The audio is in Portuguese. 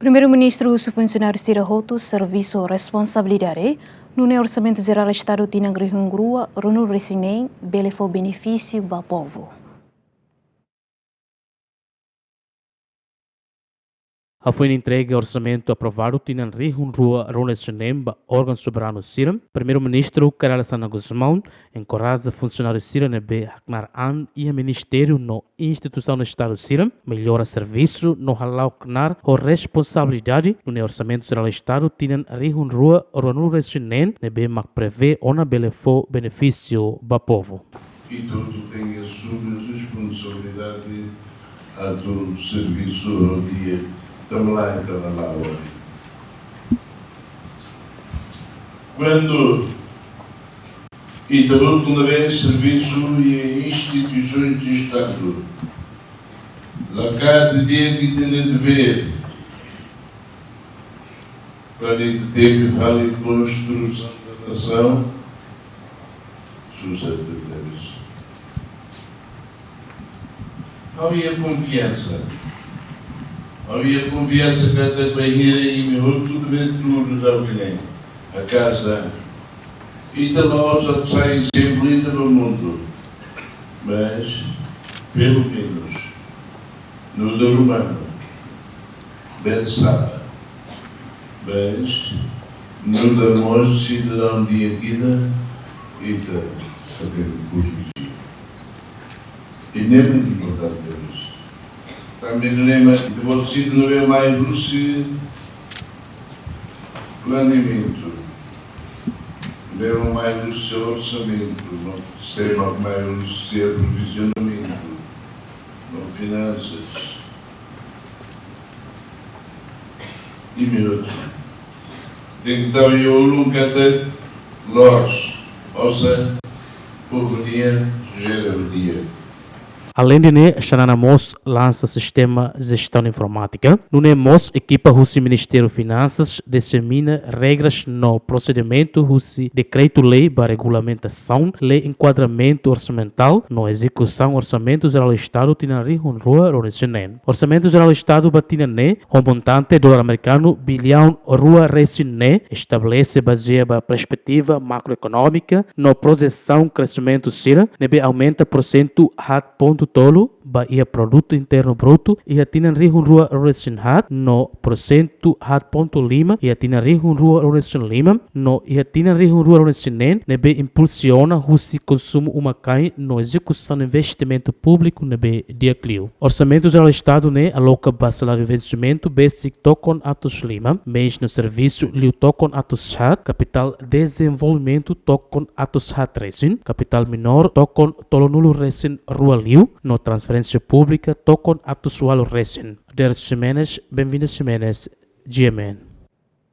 Primeiro-Ministro usa funcionários tira roto serviço responsabilidade no Orçamento Geral do Estado tinang rihungrua runu resinem belefo benefício ba povo. A foi entregue orçamento aprovado tinang rihungrua resinem ba órgão soberano Siram. Primeiro-Ministro Carla Sana Guzmão encoraja funcionários Siram nebe haknar an e a Ministério no instituição do Estado Siram melhora serviço no halau knar o responsabilidade no Orçamento Geral do Estado tinang rihungrua resinem nebe mak prevê ona belefo benefício ba povo. E todo tem a sua responsabilidade do serviço ao dia. Estamos lá hoje. Quando e da última vez serviço e instituições de Estado, lá cada dia que tem de ver, para ele ter que falar em construção, suscetíveis. Havia confiança. Havia confiança que até banheira e me tudo tudo da alguém. A casa. E da loja sai sempre do mundo. Mas, pelo menos, no do romano, pensava. Mas, no da moça, cidadão de Aquila, e da curso. E nem é muito importante deles. Também não é mais, você não é mais Rússia, planeamento, não é mais o seu orçamento, não sei mais o seu provisionamento, não finanças. E meu, então eu nunca até nós, ou seja, por dia, gera o dia. Além de né, Xanana Mos lança sistema de gestão informática. No Mos, equipa o Ministério de Finanças dissemina regras no procedimento o decreto-lei para regulamentação, lei enquadramento orçamental, no execução orçamento geral do Estado tina rua resinen. Orçamento geral do Estado batina né, um montante dólar americano bilhão rua resinen, estabelece baseada a perspectiva macroeconômica, no projeção crescimento sira, nebe aumenta porcento hat ponto tolo ba ia produto interno bruto ia tinan rihunrua resin hat no porcento hat ponto lima ia tinan rihunrua resin lima no ia tinan rihunrua resin nen nebe impulsiona husi consumo umakai no execução de investimento público nebe dia clio. Orçamento geral do Estado ne aloca ba salário de investimento basic tokon atos lima mês no serviço liu tokon atos hat capital desenvolvimento tokon atos hat resin capital menor tokon tolonulo resin rua liu no transferência pública tocam atos sualo recém. Bem-vindas Ximenes, GMN.